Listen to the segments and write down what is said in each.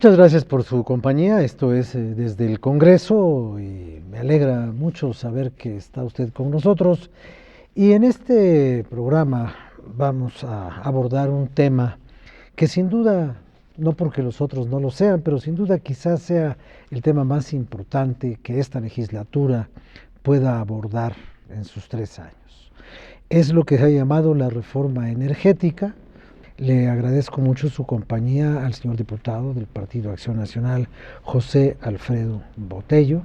Muchas gracias por su compañía. Esto es desde el Congreso y me alegra mucho saber que está usted con nosotros. Y en este programa vamos a abordar un tema que sin duda, no porque los otros no lo sean, pero sin duda quizás sea el tema más importante que esta legislatura pueda abordar en sus 3 años. Es lo que se ha llamado la reforma energética. Le agradezco mucho su compañía al señor diputado del Partido Acción Nacional, José Alfredo Botello.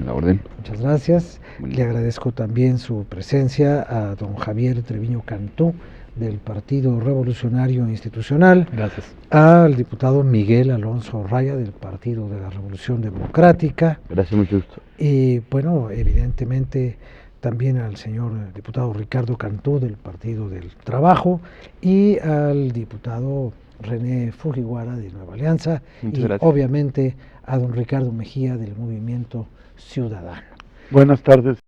A la orden. Muchas gracias. Bueno. Le agradezco también su presencia a don Javier Treviño Cantú, del Partido Revolucionario Institucional. Gracias. Al diputado Miguel Alonso Raya, del Partido de la Revolución Democrática. Gracias, mucho gusto. Y bueno, evidentemente también al señor diputado Ricardo Cantú, del Partido del Trabajo, y al diputado René Fujiwara, de Nueva Alianza, Muchas y gracias. obviamente a don Ricardo Mejía, del Movimiento Ciudadano. Buenas tardes.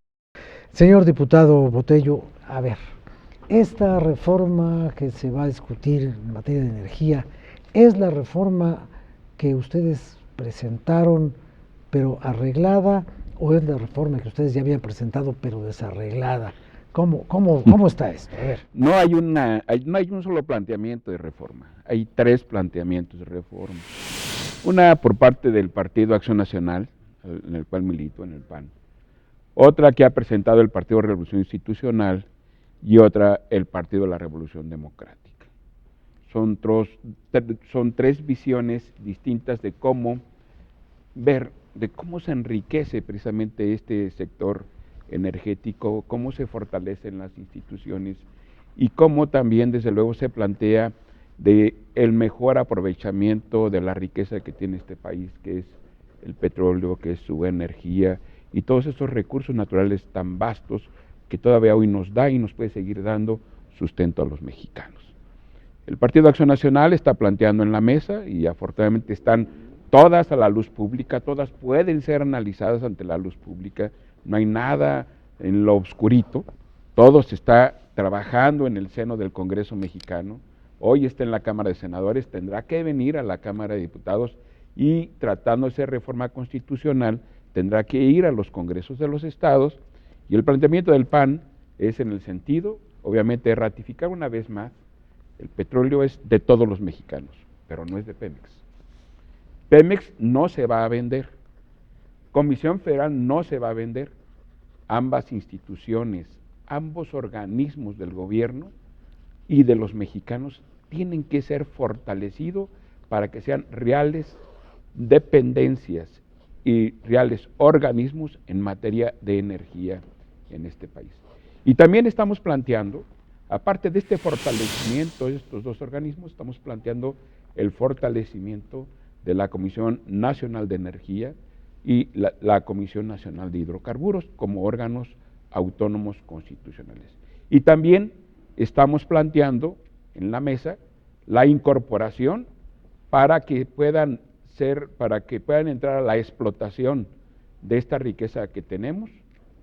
Señor diputado Botello, a ver, esta reforma que se va a discutir en materia de energía, ¿es la reforma que ustedes presentaron pero arreglada, o es la reforma que ustedes ya habían presentado pero desarreglada? ¿Cómo está esto? A ver. No hay un solo planteamiento de reforma, hay 3 planteamientos de reforma. Una por parte del Partido Acción Nacional, en el cual milito, en el PAN. Otra que ha presentado el Partido de Revolución Institucional y otra el Partido de la Revolución Democrática. Son 3 visiones distintas de cómo se enriquece precisamente este sector energético, cómo se fortalecen las instituciones y cómo también desde luego se plantea de el mejor aprovechamiento de la riqueza que tiene este país, que es el petróleo, que es su energía y todos estos recursos naturales tan vastos que todavía hoy nos da y nos puede seguir dando sustento a los mexicanos. El Partido de Acción Nacional está planteando en la mesa y afortunadamente están todas a la luz pública, todas pueden ser analizadas ante la luz pública, no hay nada en lo oscurito, todo se está trabajando en el seno del Congreso mexicano, hoy está en la Cámara de Senadores, tendrá que venir a la Cámara de Diputados y tratándose de reforma constitucional, tendrá que ir a los congresos de los estados y el planteamiento del PAN es en el sentido, obviamente, de ratificar una vez más, el petróleo es de todos los mexicanos, pero no es de Pemex. Pemex no se va a vender, Comisión Federal no se va a vender, ambas instituciones, ambos organismos del gobierno y de los mexicanos tienen que ser fortalecidos para que sean reales dependencias y reales organismos en materia de energía en este país. Y también estamos planteando, aparte de este fortalecimiento de estos 2 organismos, estamos planteando el fortalecimiento de la Comisión Nacional de Energía y la Comisión Nacional de Hidrocarburos como órganos autónomos constitucionales. Y también estamos planteando en la mesa la incorporación para que puedan entrar a la explotación de esta riqueza que tenemos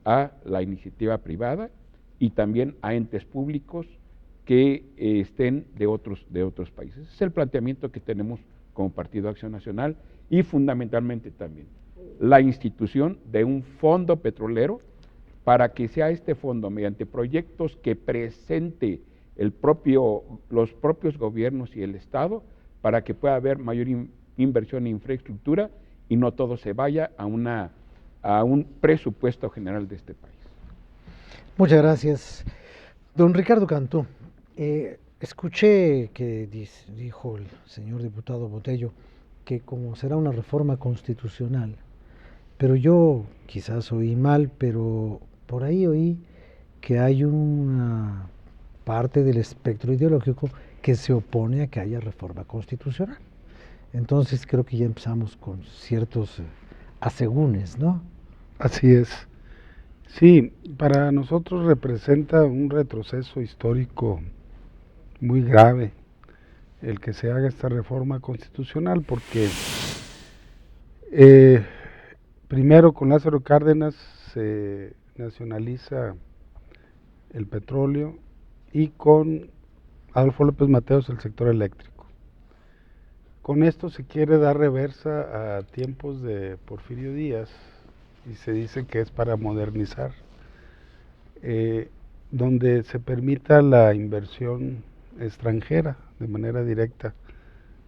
a la iniciativa privada y también a entes públicos que estén de otros países. Ese es el planteamiento que tenemos como Partido Acción Nacional y fundamentalmente también la institución de un fondo petrolero para que sea este fondo mediante proyectos que presente los propios gobiernos y el Estado para que pueda haber mayor inversión en infraestructura y no todo se vaya a un presupuesto general de este país. Muchas gracias. Don Ricardo Cantú, escuché que dijo el señor diputado Botello que como será una reforma constitucional, pero yo quizás oí mal, pero por ahí oí que hay una parte del espectro ideológico que se opone a que haya reforma constitucional. Entonces creo que ya empezamos con ciertos asegúnes, ¿no? Así es. Sí, para nosotros representa un retroceso histórico muy grave el que se haga esta reforma constitucional porque primero con Lázaro Cárdenas se nacionaliza el petróleo y con Adolfo López Mateos el sector eléctrico. Con esto se quiere dar reversa a tiempos de Porfirio Díaz y se dice que es para modernizar, donde se permita la inversión extranjera de manera directa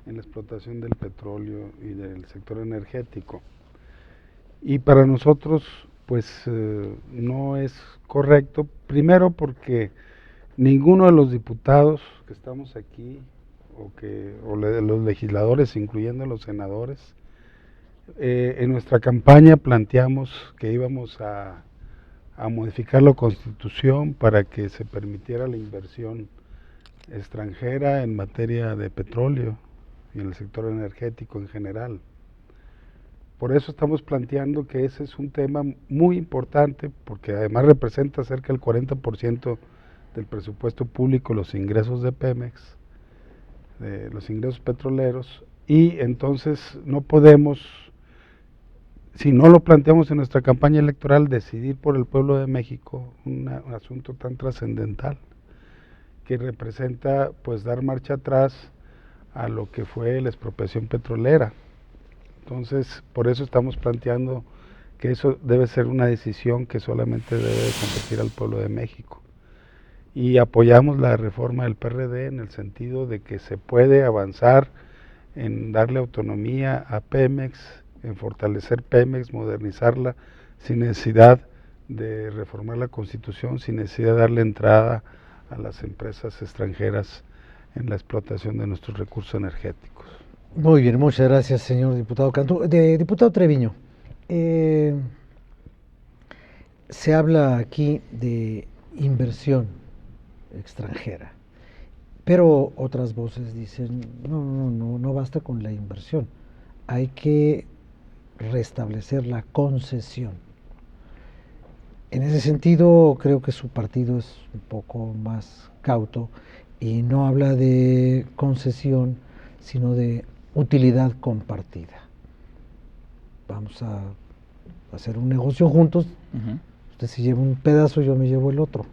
en la explotación del petróleo y del sector energético. Y para nosotros, pues no es correcto, primero porque ninguno de los diputados que estamos aquí, los legisladores, incluyendo los senadores, en nuestra campaña planteamos que íbamos a modificar la Constitución para que se permitiera la inversión extranjera en materia de petróleo y en el sector energético en general. Por eso estamos planteando que ese es un tema muy importante, porque además representa cerca del 40% del presupuesto público, los ingresos de Pemex, de los ingresos petroleros, y entonces no podemos, si no lo planteamos en nuestra campaña electoral, decidir por el pueblo de México un asunto tan trascendental que representa pues dar marcha atrás a lo que fue la expropiación petrolera. Entonces, por eso estamos planteando que eso debe ser una decisión que solamente debe competir al pueblo de México. Y apoyamos la reforma del PRD en el sentido de que se puede avanzar en darle autonomía a Pemex, en fortalecer Pemex, modernizarla, sin necesidad de reformar la Constitución, sin necesidad de darle entrada a las empresas extranjeras en la explotación de nuestros recursos energéticos. Muy bien, muchas gracias, señor diputado Cantú. Diputado Treviño, se habla aquí de inversión extranjera, pero otras voces dicen, no basta con la inversión, hay que restablecer la concesión. En ese sentido, creo que su partido es un poco más cauto y no habla de concesión, sino de utilidad compartida. Vamos a hacer un negocio juntos, usted se lleva un pedazo, yo me llevo el otro.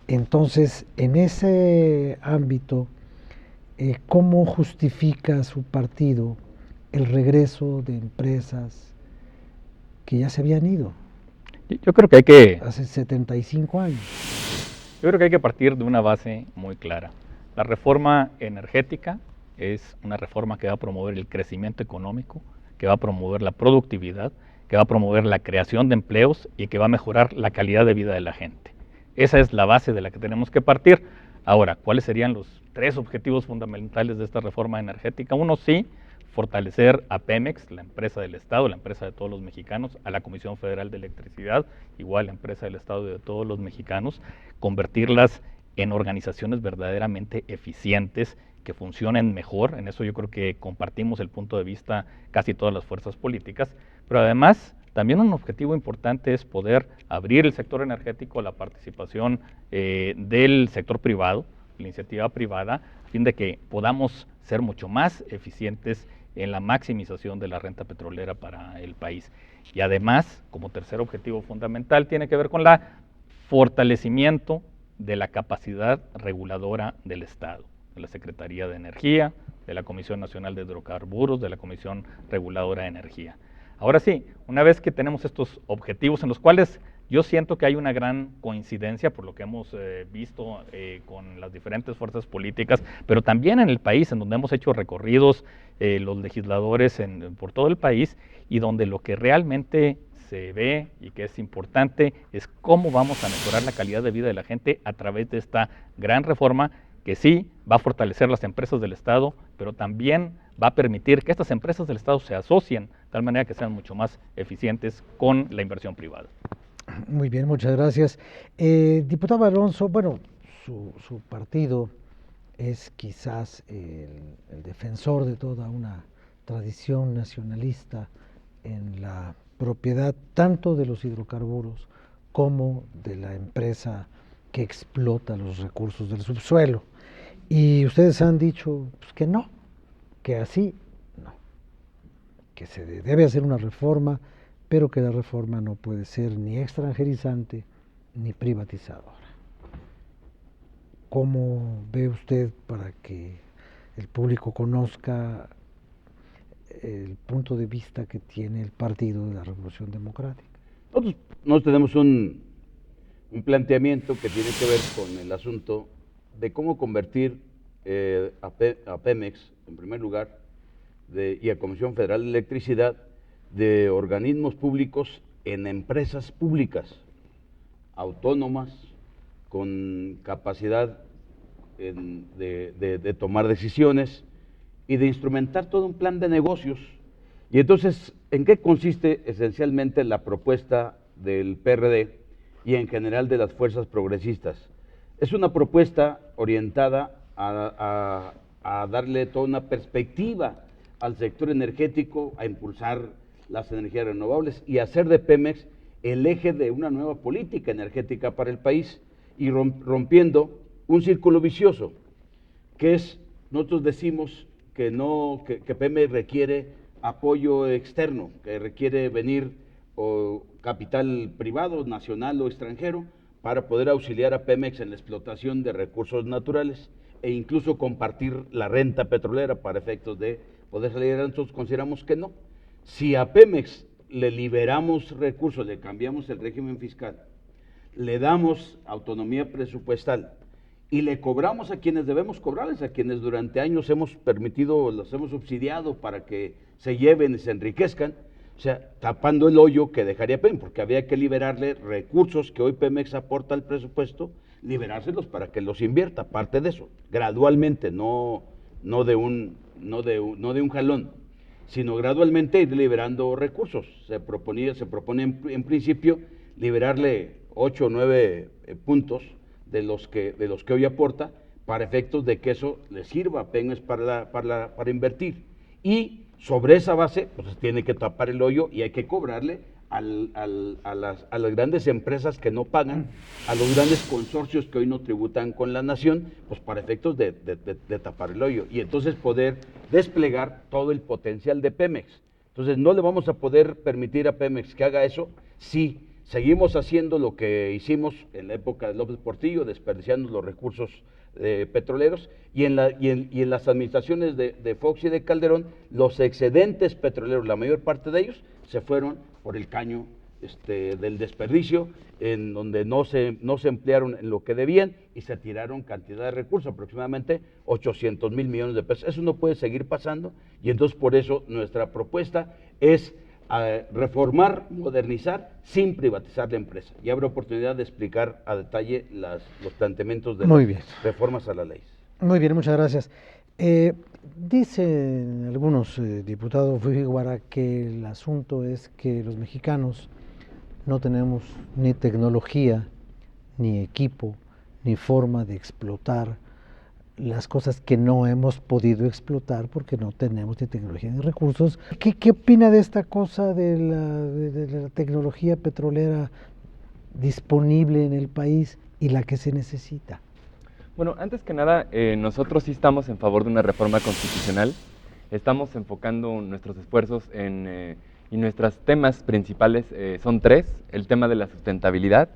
Entonces, en ese ámbito, ¿cómo justifica su partido el regreso de empresas que ya se habían ido? Yo creo que hay que... Hace 75 años. Yo creo que hay que partir de una base muy clara. La reforma energética es una reforma que va a promover el crecimiento económico, que va a promover la productividad, que va a promover la creación de empleos y que va a mejorar la calidad de vida de la gente. Esa es la base de la que tenemos que partir. Ahora, ¿cuáles serían los 3 objetivos fundamentales de esta reforma energética? Uno, sí, fortalecer a Pemex, la empresa del Estado, la empresa de todos los mexicanos, a la Comisión Federal de Electricidad, igual la empresa del Estado y de todos los mexicanos, convertirlas en organizaciones verdaderamente eficientes, que funcionen mejor. En eso yo creo que compartimos el punto de vista casi todas las fuerzas políticas, pero además también un objetivo importante es poder abrir el sector energético a la participación del sector privado, la iniciativa privada, a fin de que podamos ser mucho más eficientes en la maximización de la renta petrolera para el país. Y además, como tercer objetivo fundamental, tiene que ver con el fortalecimiento de la capacidad reguladora del Estado, de la Secretaría de Energía, de la Comisión Nacional de Hidrocarburos, de la Comisión Reguladora de Energía. Ahora sí, una vez que tenemos estos objetivos en los cuales yo siento que hay una gran coincidencia por lo que hemos visto con las diferentes fuerzas políticas, pero también en el país, en donde hemos hecho recorridos los legisladores por todo el país, y donde lo que realmente se ve y que es importante es cómo vamos a mejorar la calidad de vida de la gente a través de esta gran reforma que sí va a fortalecer las empresas del Estado, pero también va a permitir que estas empresas del Estado se asocien de tal manera que sean mucho más eficientes con la inversión privada. Muy bien, muchas gracias. Diputado Alonso, bueno, su partido es quizás el defensor de toda una tradición nacionalista en la propiedad tanto de los hidrocarburos como de la empresa que explota los recursos del subsuelo. Y ustedes han dicho pues, que no, que así no, que se debe hacer una reforma, pero que la reforma no puede ser ni extranjerizante ni privatizadora. ¿Cómo ve usted para que el público conozca el punto de vista que tiene el Partido de la Revolución Democrática. Nosotros tenemos un planteamiento que tiene que ver con el asunto de cómo convertir a Pemex, en primer lugar, y a Comisión Federal de Electricidad, de organismos públicos en empresas públicas, autónomas, con capacidad de tomar decisiones y de instrumentar todo un plan de negocios. Y entonces, ¿en qué consiste esencialmente la propuesta del PRD y en general de las fuerzas progresistas? Es una propuesta orientada a darle toda una perspectiva al sector energético, a impulsar las energías renovables y hacer de Pemex el eje de una nueva política energética para el país, y rompiendo un círculo vicioso, que es, nosotros decimos que Pemex requiere apoyo externo, que requiere venir capital privado, nacional o extranjero, para poder auxiliar a Pemex en la explotación de recursos naturales e incluso compartir la renta petrolera para efectos de poder salir. Nosotros consideramos que no. Si a Pemex le liberamos recursos, le cambiamos el régimen fiscal, le damos autonomía presupuestal y le cobramos a quienes debemos cobrarles, a quienes durante años hemos permitido, los hemos subsidiado para que se lleven y se enriquezcan, o sea, tapando el hoyo que dejaría Pemex, porque había que liberarle recursos que hoy Pemex aporta al presupuesto, liberárselos para que los invierta, parte de eso, gradualmente, no de un jalón, sino gradualmente ir liberando recursos. Se propone en principio liberarle 8 o 9 puntos de los que hoy aporta, para efectos de que eso le sirva a Pemex para invertir. Y sobre esa base, pues tiene que tapar el hoyo y hay que cobrarle a las grandes empresas que no pagan, a los grandes consorcios que hoy no tributan con la nación, pues para efectos de tapar el hoyo y entonces poder desplegar todo el potencial de Pemex. Entonces no le vamos a poder permitir a Pemex que haga eso si seguimos haciendo lo que hicimos en la época de López Portillo, desperdiciando los recursos petroleros, y en las administraciones de Fox y de Calderón, los excedentes petroleros, la mayor parte de ellos, se fueron por el caño del desperdicio, en donde no se emplearon en lo que debían y se tiraron cantidad de recursos, aproximadamente 800,000 millones de pesos. Eso no puede seguir pasando, y entonces por eso nuestra propuesta es reformar, modernizar, sin privatizar la empresa. Y habrá oportunidad de explicar a detalle los planteamientos de las reformas a la ley. Muy bien, muchas gracias. Dicen algunos diputados Fujiwara que el asunto es que los mexicanos no tenemos ni tecnología, ni equipo, ni forma de explotar las cosas que no hemos podido explotar porque no tenemos ni tecnología ni recursos. ¿Qué opina de esta cosa de la tecnología petrolera disponible en el país y la que se necesita? Bueno, antes que nada, nosotros sí estamos en favor de una reforma constitucional. Estamos enfocando nuestros esfuerzos y nuestros temas principales son 3: el tema de la sustentabilidad,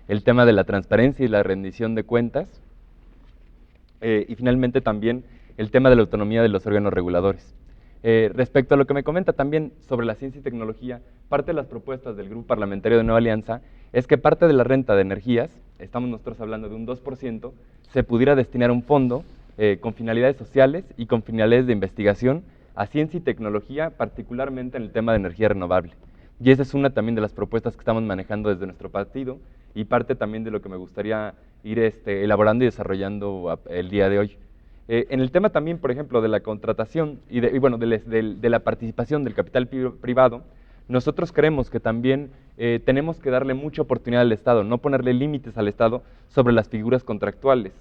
el tema de la transparencia y la rendición de cuentas, y finalmente también el tema de la autonomía de los órganos reguladores. Respecto a lo que me comenta también sobre la ciencia y tecnología, parte de las propuestas del Grupo Parlamentario de Nueva Alianza es que parte de la renta de energías, estamos nosotros hablando de un 2%, se pudiera destinar a un fondo con finalidades sociales y con finalidades de investigación a ciencia y tecnología, particularmente en el tema de energía renovable. Y esa es una también de las propuestas que estamos manejando desde nuestro partido y parte también de lo que me gustaría ir elaborando y desarrollando el día de hoy. En el tema también, por ejemplo, de la contratación y de la participación del capital privado, nosotros creemos que también tenemos que darle mucha oportunidad al Estado, no ponerle límites al Estado sobre las figuras contractuales.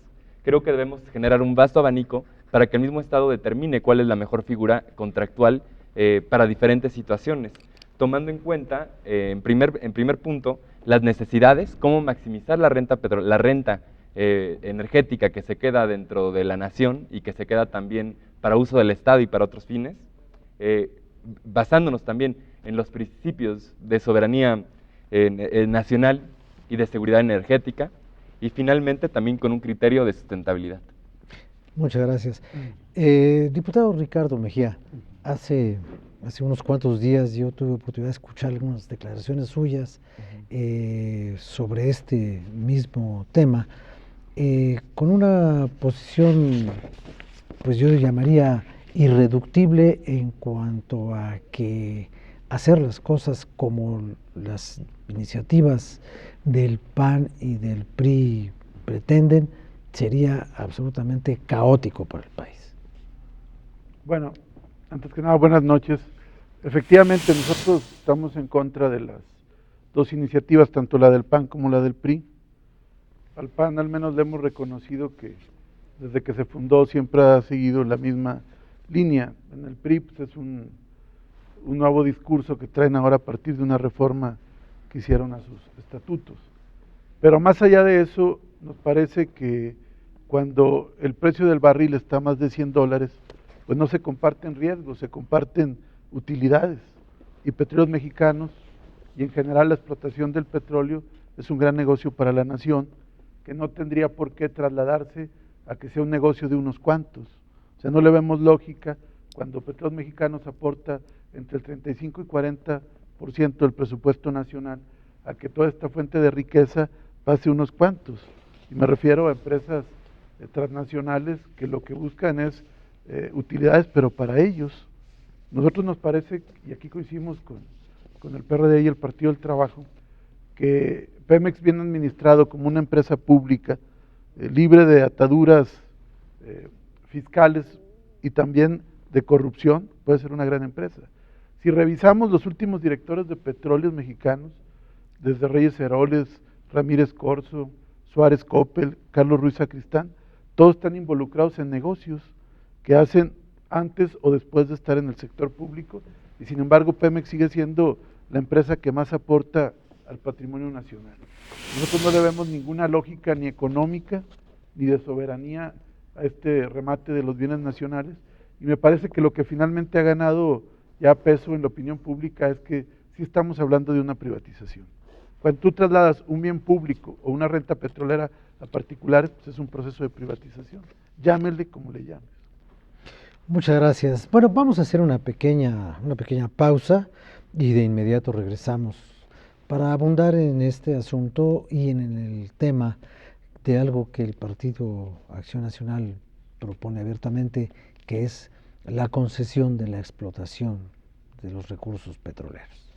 Creo que debemos generar un vasto abanico para que el mismo Estado determine cuál es la mejor figura contractual para diferentes situaciones, tomando en cuenta, en primer punto, las necesidades, cómo maximizar la renta energética que se queda dentro de la nación y que se queda también para uso del Estado y para otros fines, basándonos también en los principios de soberanía nacional y de seguridad energética, y finalmente también con un criterio de sustentabilidad. Muchas gracias. Diputado Ricardo Mejía, hace unos cuantos días yo tuve oportunidad de escuchar algunas declaraciones suyas sobre este mismo tema, con una posición, pues yo llamaría irreductible en cuanto a que hacer las cosas como las iniciativas del PAN y del PRI pretenden sería absolutamente caótico para el país. Bueno, antes que nada, buenas noches. Efectivamente, nosotros estamos en contra de las dos iniciativas, tanto la del PAN como la del PRI. Al PAN al menos le hemos reconocido que desde que se fundó siempre ha seguido la misma línea. En el PRI pues, es un nuevo discurso que traen ahora a partir de una reforma que hicieron a sus estatutos. Pero más allá de eso, nos parece que cuando el precio del barril está más de $100, pues no se comparten riesgos, se comparten utilidades. Y Petróleos Mexicanos, y en general la explotación del petróleo, es un gran negocio para la nación, que no tendría por qué trasladarse a que sea un negocio de unos cuantos. O sea, no le vemos lógica cuando Petróleos Mexicanos aporta entre el 35 y 40% del presupuesto nacional a que toda esta fuente de riqueza pase unos cuantos. Y me refiero a empresas transnacionales que lo que buscan es utilidades, pero para ellos. Nosotros nos parece, y aquí coincidimos con el PRD y el Partido del Trabajo, que Pemex bien administrado como una empresa pública, libre de ataduras fiscales y también de corrupción, puede ser una gran empresa. Si revisamos los últimos directores de Petróleos Mexicanos, desde Reyes Heroles, Ramírez Corzo, Suárez Coppel, Carlos Ruiz Sacristán, todos están involucrados en negocios que hacen antes o después de estar en el sector público, y sin embargo Pemex sigue siendo la empresa que más aporta al patrimonio nacional. Nosotros no le vemos ninguna lógica ni económica ni de soberanía a este remate de los bienes nacionales, y me parece que lo que finalmente ha ganado ya peso en la opinión pública es que sí estamos hablando de una privatización. Cuando tú trasladas un bien público o una renta petrolera a particulares, pues es un proceso de privatización. Llámele como le llames. Muchas gracias. Bueno, vamos a hacer una pequeña pausa y de inmediato regresamos para abundar en este asunto y en el tema de algo que el Partido Acción Nacional propone abiertamente, que es la concesión de la explotación de los recursos petroleros.